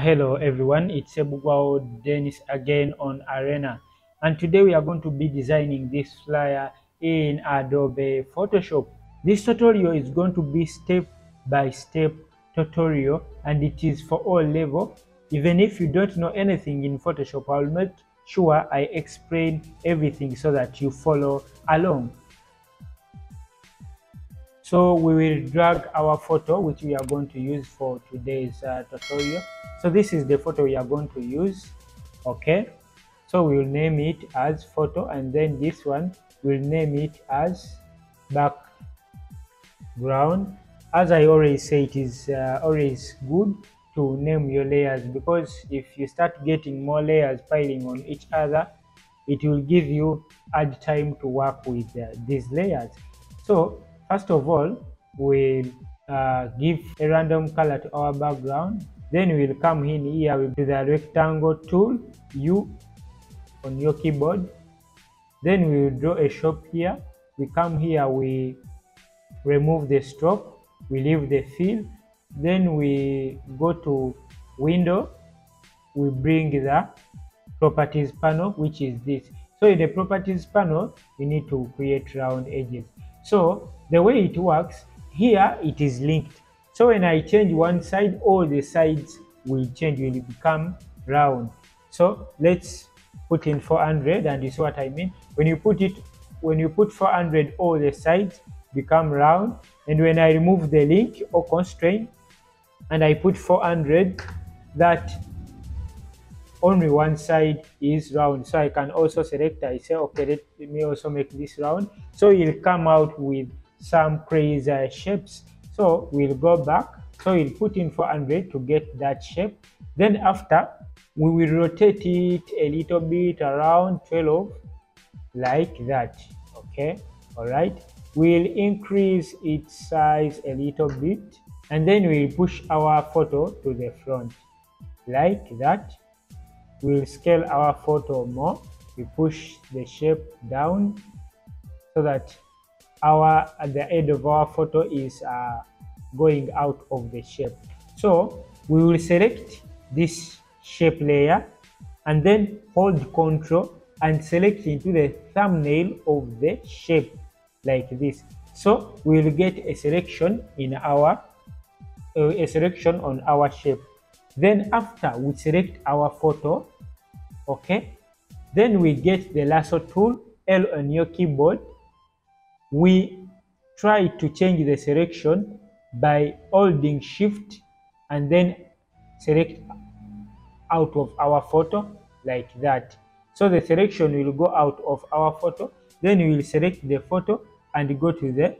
Hello everyone, it's Ebugwao Dennis again on Arena, and today we are going to be designing this flyer in Adobe Photoshop. This tutorial is going to be step-by-step tutorial, and it is for all level. Even if you don't know anything in Photoshop, I'll make sure I explain everything so that you follow along. So we will drag our photo, which we are going to use for today's tutorial. So this is the photo we are going to use. Okay, so we will name it as photo, and then this one we'll name it as background. As I always say, it is always good to name your layers, because if you start getting more layers piling on each other, it will give you hard time to work with these layers. So first of all, we'll give a random color to our background. Then we'll come in here with the rectangle tool, U, on your keyboard. Then we will draw a shape here. We come here, we remove the stroke, we leave the fill. Then we go to window, we bring the properties panel, which is this. So in the properties panel, we need to create round edges. So the way it works, here it is linked. So when I change one side, all the sides will change, will become round. So let's put in 400, and you see what I mean. When you put 400, all the sides become round. And when I remove the link or constraint and I put 400, that only one side is round. So I can also select, I say, okay, let me also make this round. So you'll come out with some crazy shapes. So we'll go back. So we'll put in 400 to get that shape. Then after, we will rotate it a little bit around 12, like that. Okay, all right. We'll increase its size a little bit, and then we'll push our photo to the front, like that. We'll scale our photo more. We push the shape down so that the end of our photo is going out of the shape. So we will select this shape layer and then hold Ctrl and select into the thumbnail of the shape, like this. So we will get a selection in our on our shape. Then after we select our photo, okay, then we get the lasso tool, L on your keyboard. We try to change the selection by holding Shift and then select out of our photo, like that. So the selection will go out of our photo. Then we will select the photo and go to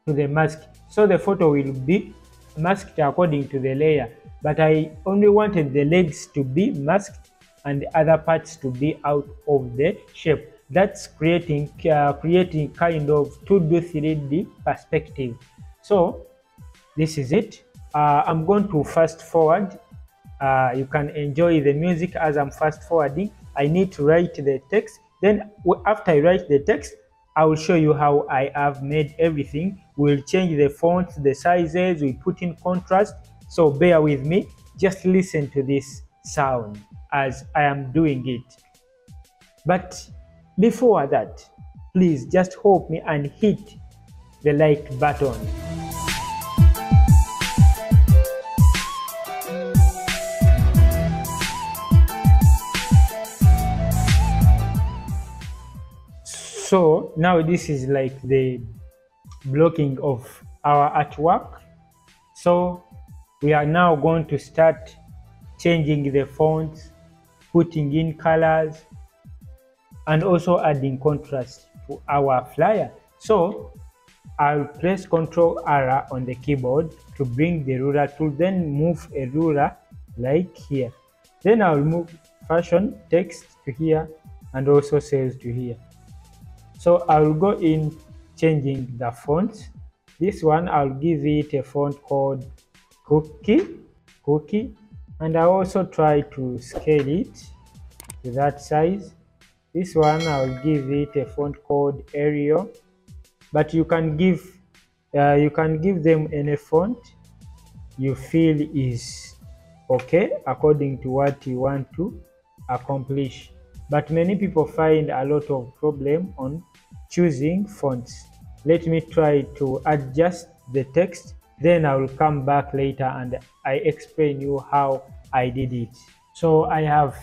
the mask. So the photo will be masked according to the layer, but I only wanted the legs to be masked and the other parts to be out of the shape. That's creating kind of 2D 3D perspective. So this is it. I'm going to fast forward. You can enjoy the music as I'm fast forwarding. I need to write the text. Then after I write the text, I will show you how I have made everything. We'll change the fonts, the sizes, we put in contrast. So bear with me. Just listen to this sound as I am doing it. But before that, please just help me and hit the like button. So now this is like the blocking of our artwork. So we are now going to start changing the fonts, putting in colors, and also adding contrast to our flyer. So I'll press Ctrl R on the keyboard to bring the ruler tool, then move a ruler like here. Then I'll move fashion text to here and also sales to here. So I'll go in changing the fonts. This one, I'll give it a font called Cookie, and I also try to scale it to that size. This one, I'll give it a font called Arial, but you can give them any font you feel is okay, according to what you want to accomplish. But many people find a lot of problem on choosing fonts. Let me try to adjust the text, then I will come back later and I explain you how I did it. So I have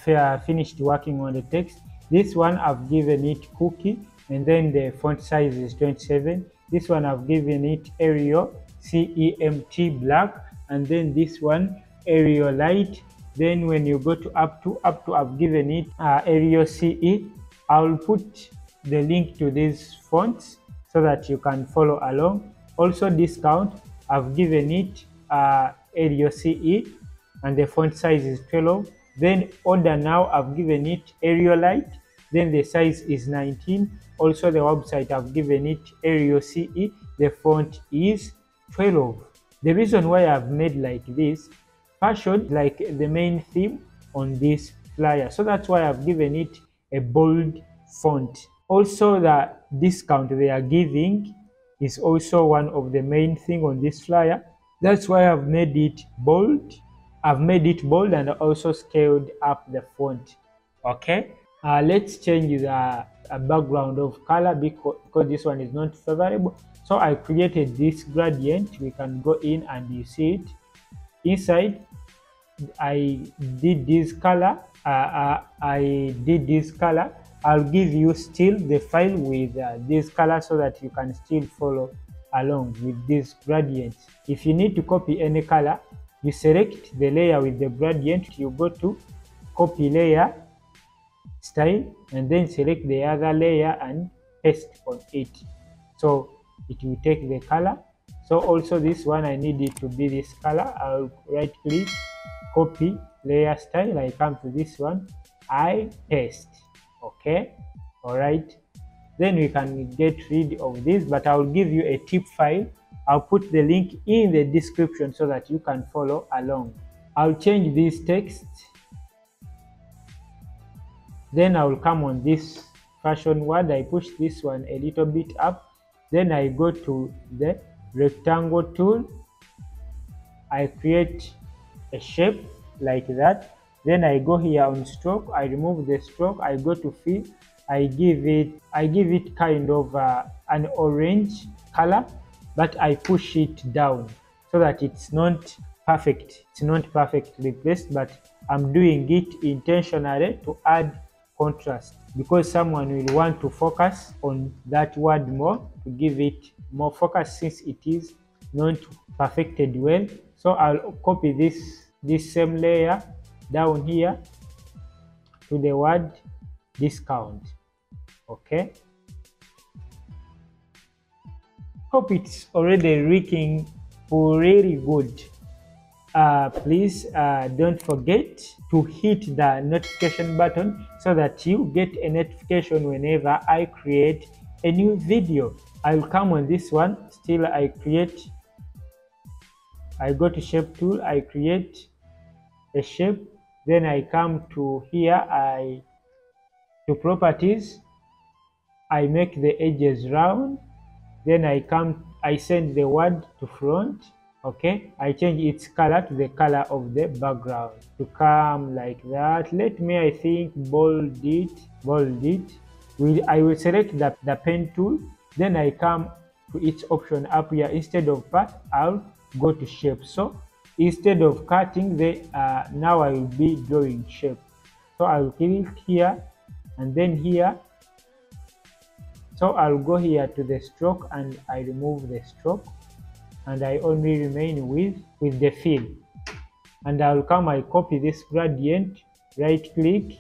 finished working on the text. This one I've given it cookie, and then the font size is 27. This one I've given it Arial CEMT black, and then this one Arial light. Then when you go to up to I've given it Arial CE. I'll put the link to these fonts so that you can follow along. Also discount, I've given it Arial CE, and the font size is 12. Then order now, I've given it Arial light, then the size is 19. Also the website, I've given it Arial CE, the font is 12. The reason why I've made like this, fashion like the main theme on this flyer, so that's why I've given it a bold font. Also the discount they are giving is also one of the main thing on this flyer. That's why I've made it bold. I've made it bold and also scaled up the font. Okay, let's change the background of color because this one is not favorable. So I created this gradient. We can go in and you see it inside. I did this color. I'll give you still the file with this color so that you can still follow along with this gradient. If you need to copy any color, you select the layer with the gradient, you go to copy layer style, and then select the other layer and paste on it. So it will take the color. So also this one, I need it to be this color. I'll right click, copy layer style. I come to this one, I paste. Okay, all right. Then we can get rid of this, but I'll give you a tip file. I'll put the link in the description so that you can follow along. I'll change this text. Then I will come on this fashion word. I push this one a little bit up. Then I go to the rectangle tool. I create a shape like that. Then I go here on stroke. I remove the stroke. I go to fill. I give it kind of an orange color, but I push it down so that it's not perfect. It's not perfectly placed, but I'm doing it intentionally to add contrast because someone will want to focus on that word more, to give it more focus since it is not perfected well. So I'll copy this same layer down here to the word discount. Okay, hope it's already looking really good. Please don't forget to hit the notification button so that you get a notification whenever I create a new video. I'll come on this one. Still I go to shape tool, I create a shape, then I come to here, to properties, I make the edges round, then I send the word to front. Okay, I change its color to the color of the background to come like that. Let me, I think, bold it. I will select the pen tool, then I come to its option up here. Instead of path, I'll go to shape. So instead of cutting now I will be drawing shape. So I'll click here and then here. So I'll go here to the stroke and I remove the stroke and I only remain with the fill. And I'll come, I copy this gradient, right click,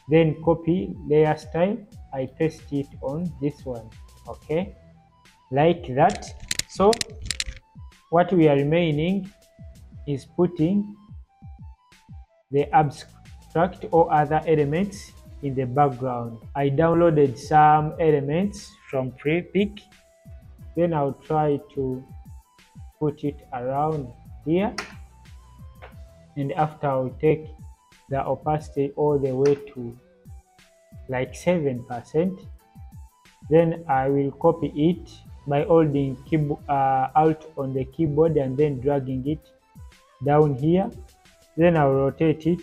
then copy layer style, I paste it on this one. Okay, like that. So what we are remaining is putting the abstract or other elements in the background. I downloaded some elements from Prepic, then I'll try to put it around here, and after I'll take the opacity all the way to like 7%. Then I will copy it by holding Alt on the keyboard and then dragging it down here. Then I'll rotate it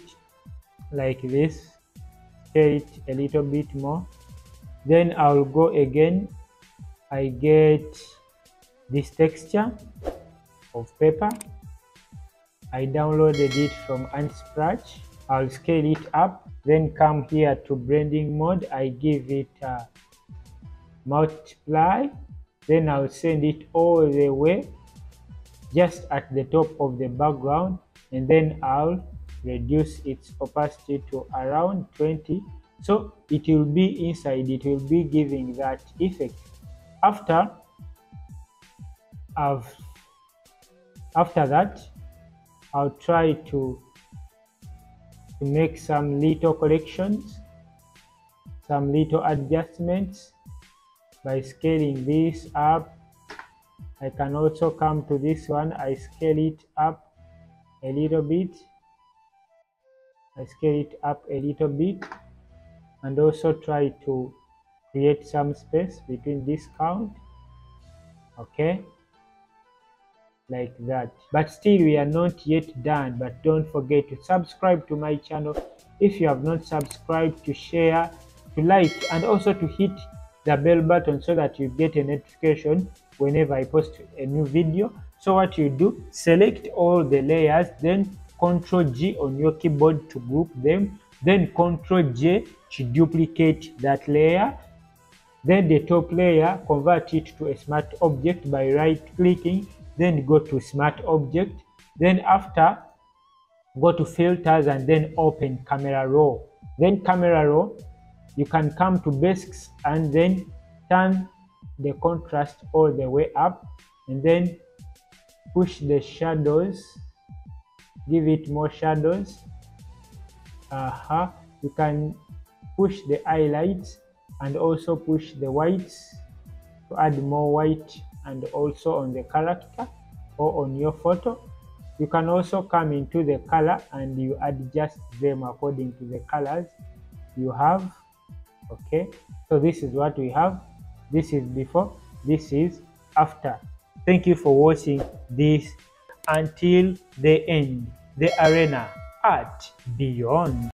like this, scale it a little bit more. Then I'll go again. I get this texture of paper. I downloaded it from Unsplash. I'll scale it up, then come here to blending mode. I give it multiply, then I'll send it all the way just at the top of the background, and then I'll reduce its opacity to around 20, so it will be inside, it will be giving that effect. After that, I'll try to make some little corrections, some little adjustments by scaling this up. I can also come to this one, I scale it up a little bit. I scale it up a little bit, and also try to create some space between this count. Okay, like that. But still we are not yet done. But don't forget to subscribe to my channel if you have not subscribed, to share, to like, and also to hit the bell button so that you get a notification whenever I post a new video. So what you do, select all the layers, then Ctrl G on your keyboard to group them, then Ctrl J to duplicate that layer. Then the top layer, convert it to a smart object by right clicking, then go to smart object. Then after, go to filters and then open camera raw. Then camera raw, you can come to basics and then turn the contrast all the way up, and then push the shadows, give it more shadows. You can push the highlights and also push the whites to add more white, and also on the character or on your photo. You can also come into the color and you adjust them according to the colors you have. Okay, so this is what we have. This is before, this is after. Thank you for watching this until the end. The Arena Art Beyond.